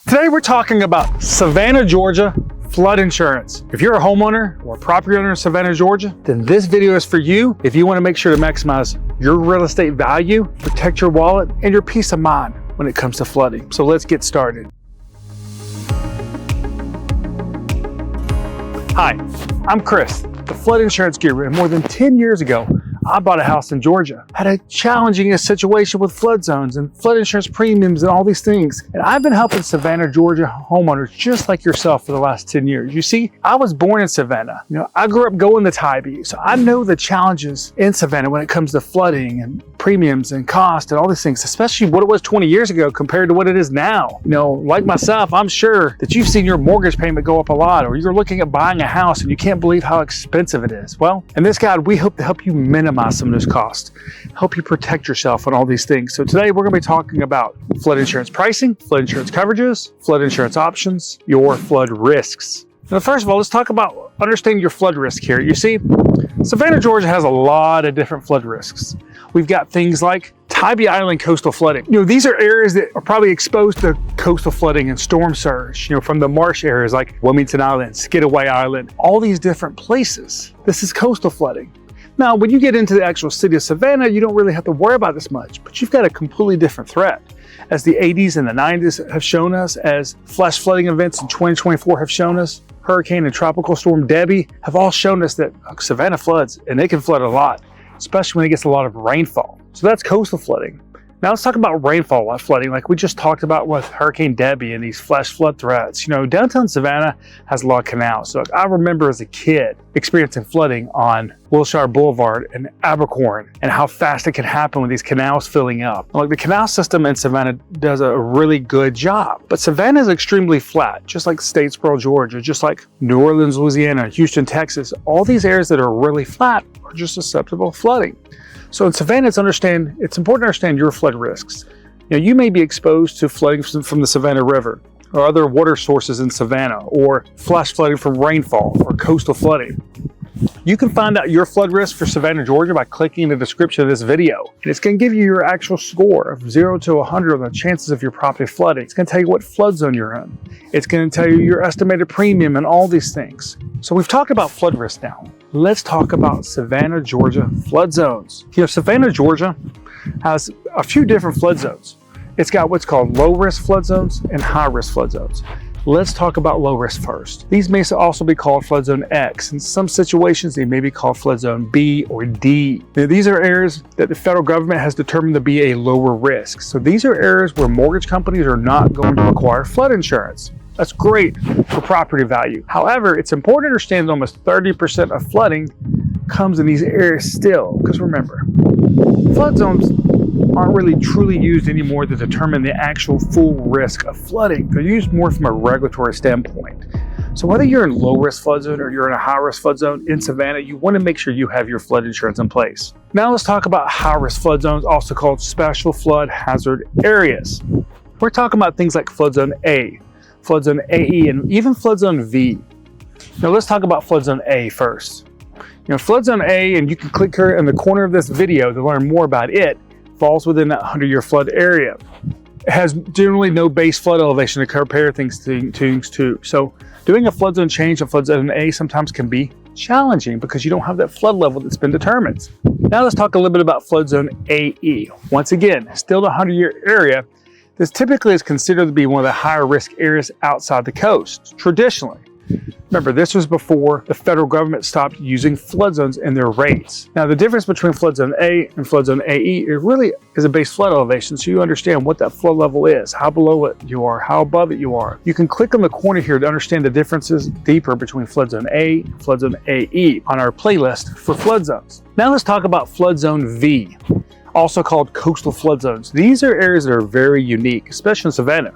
Today we're talking about Savannah, Georgia flood insurance. If you're a homeowner or a property owner in Savannah, Georgia, then this video is for you if you want to make sure to maximize your real estate value, protect your wallet, and your peace of mind when it comes to flooding. So let's get started. Hi, I'm Chris, the flood insurance guru, and more than 10 years ago, I bought a house in Georgia, had a challenging situation with flood zones and flood insurance premiums and all these things. And I've been helping Savannah, Georgia homeowners just like yourself for the last 10 years. You see, I was born in Savannah. I grew up going to Tybee, so I know the challenges in Savannah when it comes to flooding and premiums and cost and all these things, especially what it was 20 years ago compared to what it is now. Like myself, I'm sure that you've seen your mortgage payment go up a lot, or you're looking at buying a house and you can't believe how expensive it is. Well, in this guide, we hope to help you minimize some of those costs, help you protect yourself on all these things. So today we're going to be talking about flood insurance pricing, flood insurance coverages, flood insurance options, your flood risks. Now, first of all, let's talk about understanding your flood risk here. You see, Savannah, Georgia has a lot of different flood risks. We've got things like Tybee Island coastal flooding. These are areas that are probably exposed to coastal flooding and storm surge, from the marsh areas like Wilmington Island, Skidaway Island, all these different places. This is coastal flooding. Now, when you get into the actual city of Savannah, you don't really have to worry about this much, but you've got a completely different threat. As the 80s and the 90s have shown us, as flash flooding events in 2024 have shown us, hurricane and tropical storm Tybee have all shown us that Savannah floods, and they can flood a lot, especially when it gets a lot of rainfall. So that's coastal flooding. Now let's talk about rainfall flooding, like we just talked about with Hurricane Tybee and these flash flood threats. Downtown Savannah has a lot of canals. So I remember as a kid experiencing flooding on Wilshire Boulevard and Abercorn, and how fast it can happen with these canals filling up. Like the canal system in Savannah does a really good job, but Savannah is extremely flat, just like Statesboro, Georgia, just like New Orleans, Louisiana, Houston, Texas. All these areas that are really flat are just susceptible to flooding. So in Savannah, it's important to understand your flood risks. You may be exposed to flooding from the Savannah River or other water sources in Savannah, or flash flooding from rainfall or coastal flooding. You can find out your flood risk for Savannah, Georgia by clicking in the description of this video. And it's going to give you your actual score of 0 to 100 on the chances of your property flooding. It's going to tell you what flood zone you're in. It's going to tell you your estimated premium and all these things. So we've talked about flood risk now. Let's talk about Savannah, Georgia flood zones. Savannah, Georgia has a few different flood zones. It's got what's called low risk flood zones and high risk flood zones. Let's talk about low risk first. These may also be called flood zone X. In some situations, they may be called flood zone B or D. Now, these are areas that the federal government has determined to be a lower risk. So these are areas where mortgage companies are not going to require flood insurance. That's great for property value. However, it's important to understand that almost 30% of flooding comes in these areas still. Because remember, flood zones aren't really truly used anymore to determine the actual full risk of flooding. They're used more from a regulatory standpoint. So whether you're in low risk flood zone or you're in a high risk flood zone in Savannah, you want to make sure you have your flood insurance in place. Now let's talk about high risk flood zones, also called special flood hazard areas. We're talking about things like flood zone A, flood zone AE, and even flood zone V. Now let's talk about flood zone A first. Flood zone A, and you can click here in the corner of this video to learn more about it, falls within that 100-year flood area. It has generally no base flood elevation to compare things to. So doing a flood zone change in flood zone A sometimes can be challenging because you don't have that flood level that's been determined. Now let's talk a little bit about flood zone AE. Once again, still the 100-year area. This typically is considered to be one of the higher risk areas outside the coast, traditionally. Remember, this was before the federal government stopped using flood zones in their rates. Now, the difference between flood zone A and flood zone AE really is a base flood elevation, so you understand what that flood level is, how below it you are, how above it you are. You can click on the corner here to understand the differences deeper between flood zone A and flood zone AE on our playlist for flood zones. Now let's talk about flood zone V, also called coastal flood zones. These are areas that are very unique, especially in Savannah.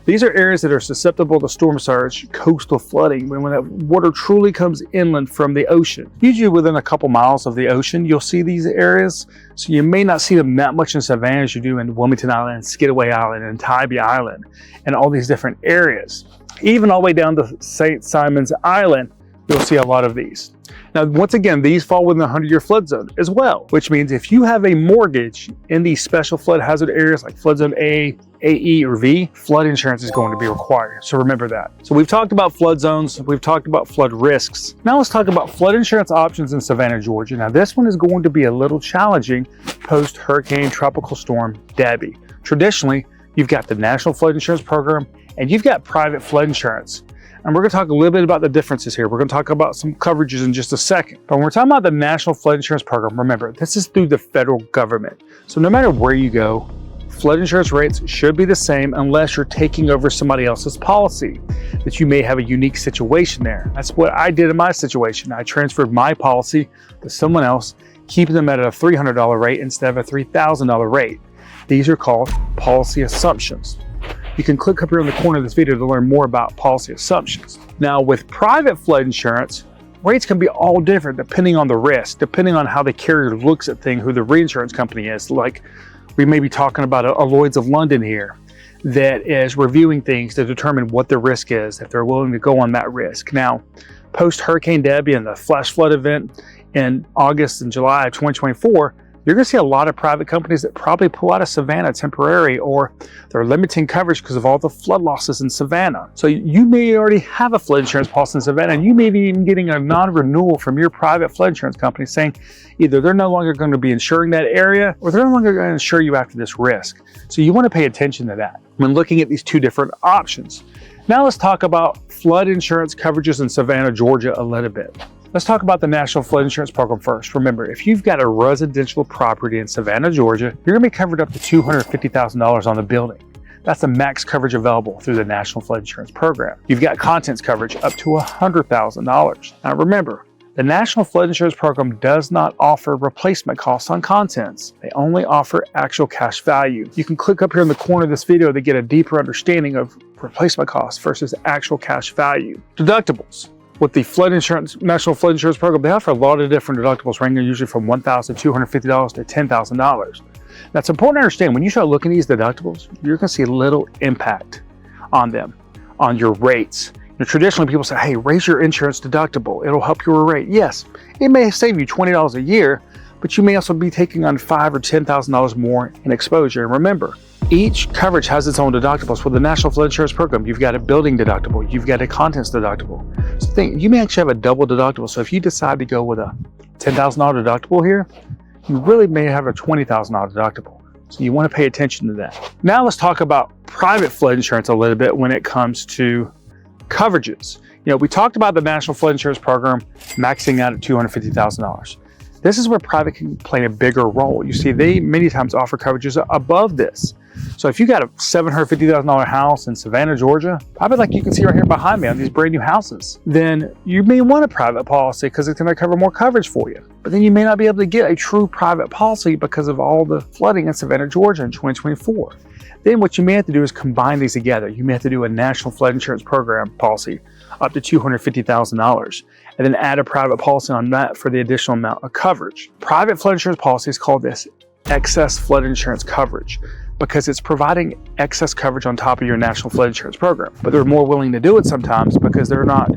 These are areas that are susceptible to storm surge, coastal flooding, when that water truly comes inland from the ocean. Usually within a couple miles of the ocean, you'll see these areas. So you may not see them that much in Savannah as you do in Wilmington Island, Skidaway Island, and Tybee Island, and all these different areas. Even all the way down to St. Simon's Island, you'll see a lot of these. Now, once again, these fall within the 100-year flood zone as well, which means if you have a mortgage in these special flood hazard areas like flood zone A, AE, or V, flood insurance is going to be required. So remember that. So we've talked about flood zones, we've talked about flood risks. Now let's talk about flood insurance options in Savannah, Georgia. Now this one is going to be a little challenging post-hurricane tropical storm Tybee. Traditionally, you've got the National Flood Insurance Program and you've got private flood insurance. And we're going to talk a little bit about the differences here. We're going to talk about some coverages in just a second. But when we're talking about the National Flood Insurance Program, remember, this is through the federal government. So no matter where you go, flood insurance rates should be the same unless you're taking over somebody else's policy, that you may have a unique situation there. That's what I did in my situation. I transferred my policy to someone else, keeping them at a $300 rate instead of a $3,000 rate. These are called policy assumptions. You can click up here in the corner of this video to learn more about policy assumptions. Now with private flood insurance, rates can be all different depending on the risk, depending on how the carrier looks at things, who the reinsurance company is. Like we may be talking about a Lloyds of London here that is reviewing things to determine what the risk is, if they're willing to go on that risk. Now, post-Hurricane Tybee and the flash flood event in August and July of 2024, you're going to see a lot of private companies that probably pull out of Savannah temporary, or they're limiting coverage because of all the flood losses in Savannah. So you may already have a flood insurance policy in Savannah, and you may be even getting a non-renewal from your private flood insurance company saying either they're no longer going to be insuring that area or they're no longer going to insure you after this risk. So you want to pay attention to that when looking at these two different options. Now let's talk about flood insurance coverages in Savannah, Georgia a little bit. Let's talk about the National Flood Insurance Program first. Remember, if you've got a residential property in Savannah, Georgia, you're going to be covered up to $250,000 on the building. That's the max coverage available through the National Flood Insurance Program. You've got contents coverage up to $100,000. Now remember, the National Flood Insurance Program does not offer replacement costs on contents. They only offer actual cash value. You can click up here in the corner of this video to get a deeper understanding of replacement costs versus actual cash value. Deductibles. With the National Flood Insurance Program, they offer a lot of different deductibles, ranging usually from $1,250 to $10,000. Now, it's important to understand when you start looking at these deductibles, you're going to see little impact on them, on your rates. Traditionally, people say, hey, raise your insurance deductible. It'll help your rate. Yes, it may save you $20 a year, but you may also be taking on $5,000 or $10,000 more in exposure. And remember, each coverage has its own deductibles. For the National Flood Insurance Program, you've got a building deductible, you've got a contents deductible. So think, you may actually have a double deductible. So if you decide to go with a $10,000 deductible here, you really may have a $20,000 deductible. So you want to pay attention to that. Now let's talk about private flood insurance a little bit when it comes to coverages. We talked about the National Flood Insurance Program maxing out at $250,000. This is where private can play a bigger role. You see, they many times offer coverages above this. So if you got a $750,000 house in Savannah, Georgia, probably like you can see right here behind me on these brand new houses, then you may want a private policy because it's going to cover more coverage for you. But then you may not be able to get a true private policy because of all the flooding in Savannah, Georgia in 2024. Then what you may have to do is combine these together. You may have to do a National Flood Insurance Program policy up to $250,000 and then add a private policy on that for the additional amount of coverage. Private flood insurance policies call this excess flood insurance coverage because it's providing excess coverage on top of your National Flood Insurance Program. But they're more willing to do it sometimes because they're not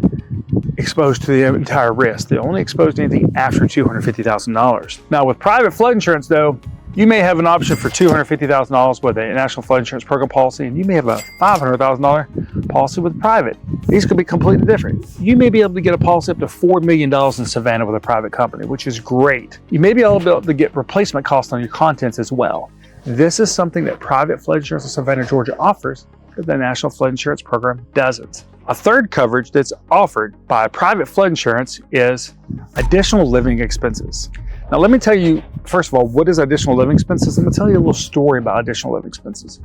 exposed to the entire risk. They're only exposed to anything after $250,000. Now with private flood insurance though, you may have an option for $250,000 with a National Flood Insurance Program policy, and you may have a $500,000 policy with private. These could be completely different. You may be able to get a policy up to $4 million in Savannah with a private company, which is great. You may be able to get replacement costs on your contents as well. This is something that private flood insurance in Savannah, Georgia offers that the National Flood Insurance Program doesn't. A third coverage that's offered by private flood insurance is additional living expenses. Now let me tell you, first of all, what is additional living expenses? I'm going to tell you a little story about additional living expenses.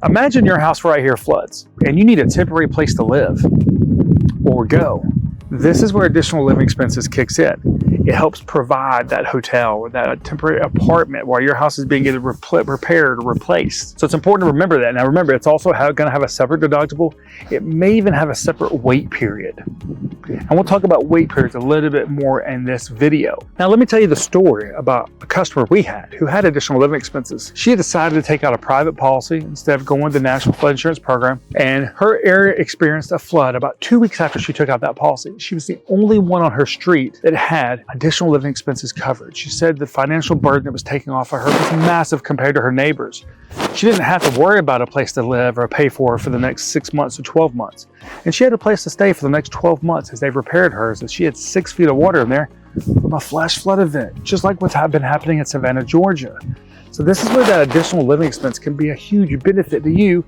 Imagine your house right here floods and you need a temporary place to live or go. This is where additional living expenses kicks in. It helps provide that hotel or that temporary apartment while your house is being either repaired or replaced. So it's important to remember that. Now remember, it's also going to have a separate deductible. It may even have a separate wait period. And we'll talk about wait periods a little bit more in this video. Now, let me tell you the story about a customer we had who had additional living expenses. She had decided to take out a private policy instead of going with the National Flood Insurance Program, and her area experienced a flood about 2 weeks after she took out that policy. She was the only one on her street that had additional living expenses covered. She said the financial burden that was taking off of her was massive compared to her neighbors. She didn't have to worry about a place to live or pay for the next 6 months to 12 months. And she had a place to stay for the next 12 months as they repaired hers, as she had 6 feet of water in there from a flash flood event, just like what's been happening in Savannah, Georgia. So this is where that additional living expense can be a huge benefit to you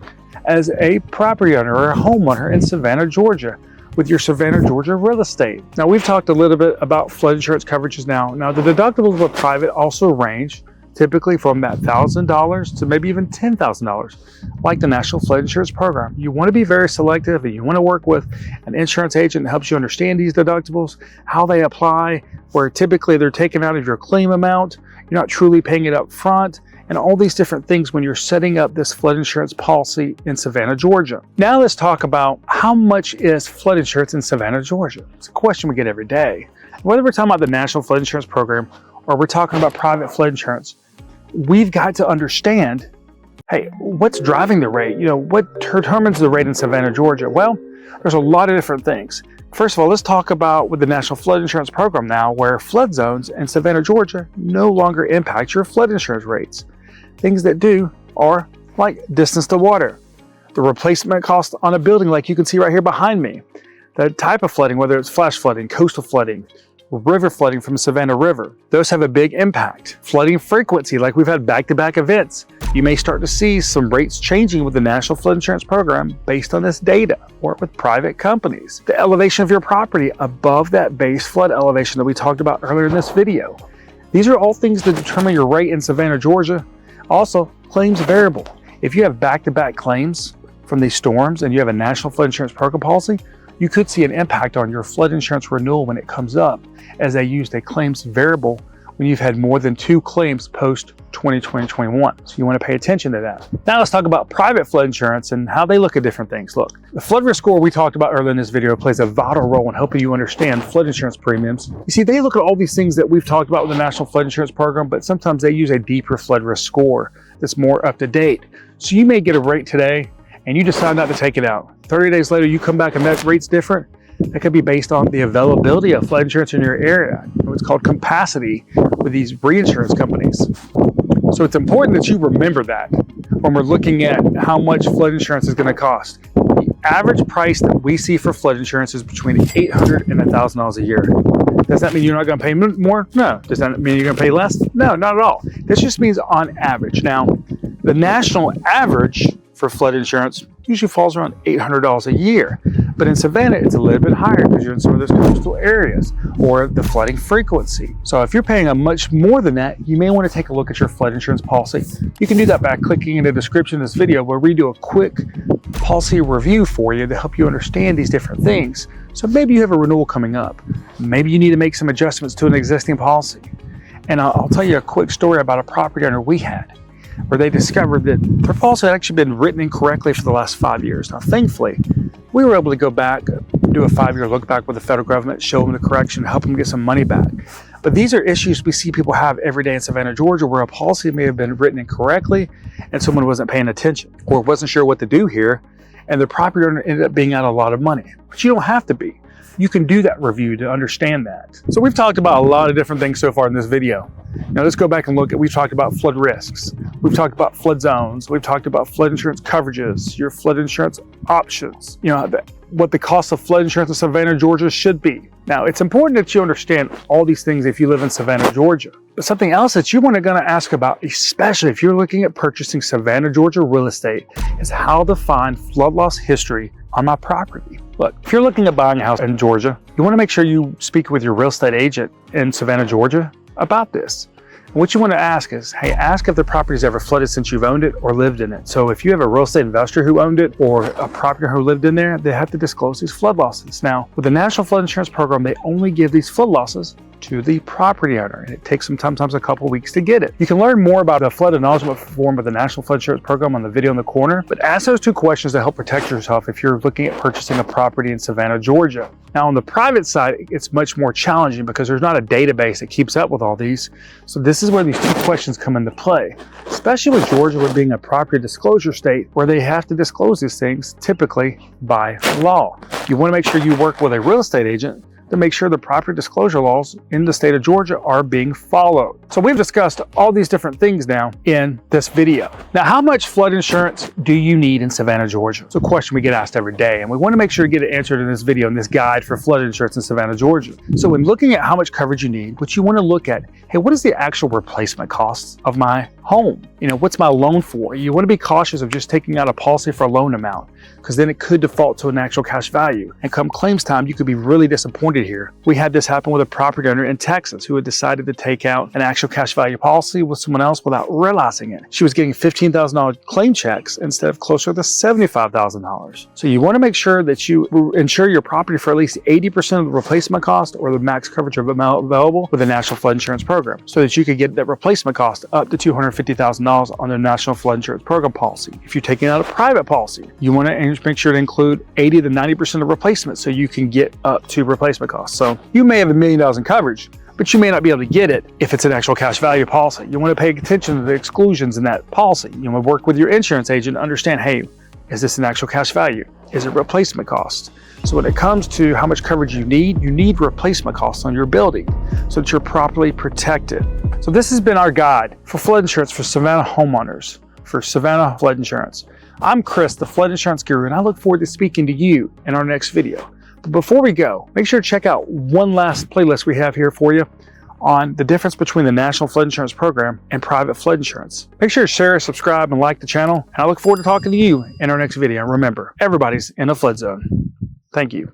as a property owner or a homeowner in Savannah, Georgia, with your Savannah, Georgia real estate. Now, we've talked a little bit about flood insurance coverages now. Now, the deductibles with private also range typically from that $1,000 to maybe even $10,000, like the National Flood Insurance Program. You want to be very selective, and you want to work with an insurance agent that helps you understand these deductibles, how they apply, where typically they're taken out of your claim amount, you're not truly paying it up front, and all these different things when you're setting up this flood insurance policy in Savannah, Georgia. Now let's talk about how much is flood insurance in Savannah, Georgia. It's a question we get every day. Whether we're talking about the National Flood Insurance Program or we're talking about private flood insurance, we've got to understand, hey, what's driving the rate? What determines the rate in Savannah, Georgia? Well, there's a lot of different things. First of all, let's talk about with the National Flood Insurance Program now, where flood zones in Savannah, Georgia no longer impact your flood insurance rates. Things that do are like distance to water, the replacement cost on a building like you can see right here behind me, the type of flooding, whether it's flash flooding, coastal flooding, river flooding from the Savannah River. Those have a big impact. Flooding frequency, like we've had back-to-back events. You may start to see some rates changing with the National Flood Insurance Program based on this data, or with private companies. The elevation of your property above that base flood elevation that we talked about earlier in this video. These are all things that determine your rate in Savannah, Georgia. Also, claims variable. If you have back-to-back claims from these storms and you have a National Flood Insurance Program policy, you could see an impact on your flood insurance renewal when it comes up, as they used a claims variable when you've had more than 2 claims post 2020-21. So you want to pay attention to that. Now let's talk about private flood insurance and how they look at different things. Look, the flood risk score we talked about earlier in this video plays a vital role in helping you understand flood insurance premiums. You see, they look at all these things that we've talked about with the National Flood Insurance Program, but sometimes they use a deeper flood risk score that's more up to date. So you may get a rate today and you decide not to take it out. 30 days later, you come back and that rate's different. That could be based on the availability of flood insurance in your area. It's called capacity with these reinsurance companies. So it's important that you remember that when we're looking at how much flood insurance is going to cost. The average price that we see for flood insurance is between $800 and $1,000 a year. Does that mean you're not going to pay more? No. Does that mean you're going to pay less? No, not at all. This just means on average. Now, the national average for flood insurance usually falls around $800 a year. But in Savannah, it's a little bit higher because you're in some of those coastal areas or the flooding frequency. So if you're paying a much more than that, you may want to take a look at your flood insurance policy. You can do that by clicking in the description of this video, where we do a quick policy review for you to help you understand these different things. So maybe you have a renewal coming up. Maybe you need to make some adjustments to an existing policy. And I'll tell you a quick story about a property owner we had, where they discovered that their policy had actually been written incorrectly for the last 5 years. Now, thankfully, we were able to go back, do a 5-year look back with the federal government, show them the correction, help them get some money back. But these are issues we see people have every day in Savannah, Georgia, where a policy may have been written incorrectly and someone wasn't paying attention or wasn't sure what to do here, and the property owner ended up being out a lot of money. But you don't have to be. You can do that review to understand that. So we've talked about a lot of different things so far in this video. Now let's go back and look at, we've talked about flood risks. We've talked about flood zones. We've talked about flood insurance coverages, your flood insurance options, what the cost of flood insurance in Savannah, Georgia should be. Now, it's important that you understand all these things if you live in Savannah, Georgia. But something else that you're going to ask about, especially if you're looking at purchasing Savannah, Georgia real estate, is how to find flood loss history on my property. Look, if you're looking at buying a house in Georgia, you want to make sure you speak with your real estate agent in Savannah, Georgia about this. And what you want to ask is, hey, ask if the property's ever flooded since you've owned it or lived in it. So if you have a real estate investor who owned it or a property owner who lived in there, they have to disclose these flood losses. Now, with the National Flood Insurance Program, they only give these flood losses to the property owner, and it takes sometimes a couple weeks to get it. You can learn more about the flood acknowledgement form of the National Flood Insurance Program on the video in the corner, but ask those 2 questions to help protect yourself if you're looking at purchasing a property in Savannah, Georgia. Now on the private side, it's much more challenging because there's not a database that keeps up with all these. So this is where these 2 questions come into play, especially with Georgia with being a property disclosure state where they have to disclose these things typically by law. You want to make sure you work with a real estate agent to make sure the property disclosure laws in the state of Georgia are being followed. So we've discussed all these different things now in this video. Now, how much flood insurance do you need in Savannah, Georgia? It's a question we get asked every day, and we want to make sure to get it answered in this video, in this guide for flood insurance in Savannah, Georgia. So when looking at how much coverage you need, what you want to look at, hey, what is the actual replacement costs of my home? You know, what's my loan for? You want to be cautious of just taking out a policy for a loan amount, because then it could default to an actual cash value. And come claims time, you could be really disappointed here. We had this happen with a property owner in Texas who had decided to take out an actual cash value policy with someone else without realizing it. She was getting $15,000 claim checks instead of closer to $75,000. So you want to make sure that you insure your property for at least 80% of the replacement cost or the max coverage available with the National Flood Insurance Program, so that you could get that replacement cost up to $250,000 on the National Flood Insurance Program policy. If you're taking out a private policy, you want to make sure to include 80 to 90% of replacement so you can get up to replacement costs. So you may have $1 million in coverage, but you may not be able to get it if it's an actual cash value policy. You want to pay attention to the exclusions in that policy. You want to work with your insurance agent to understand, hey, is this an actual cash value? Is it replacement cost? So when it comes to how much coverage you need replacement costs on your building so that you're properly protected. So this has been our guide for flood insurance for Savannah homeowners, for Savannah Flood Insurance. I'm Chris, the Flood Insurance Guru, and I look forward to speaking to you in our next video. But before we go, make sure to check out one last playlist we have here for you on the difference between the National Flood Insurance Program and private flood insurance. Make sure to share, subscribe, and like the channel. And I look forward to talking to you in our next video. And remember, everybody's in a flood zone. Thank you.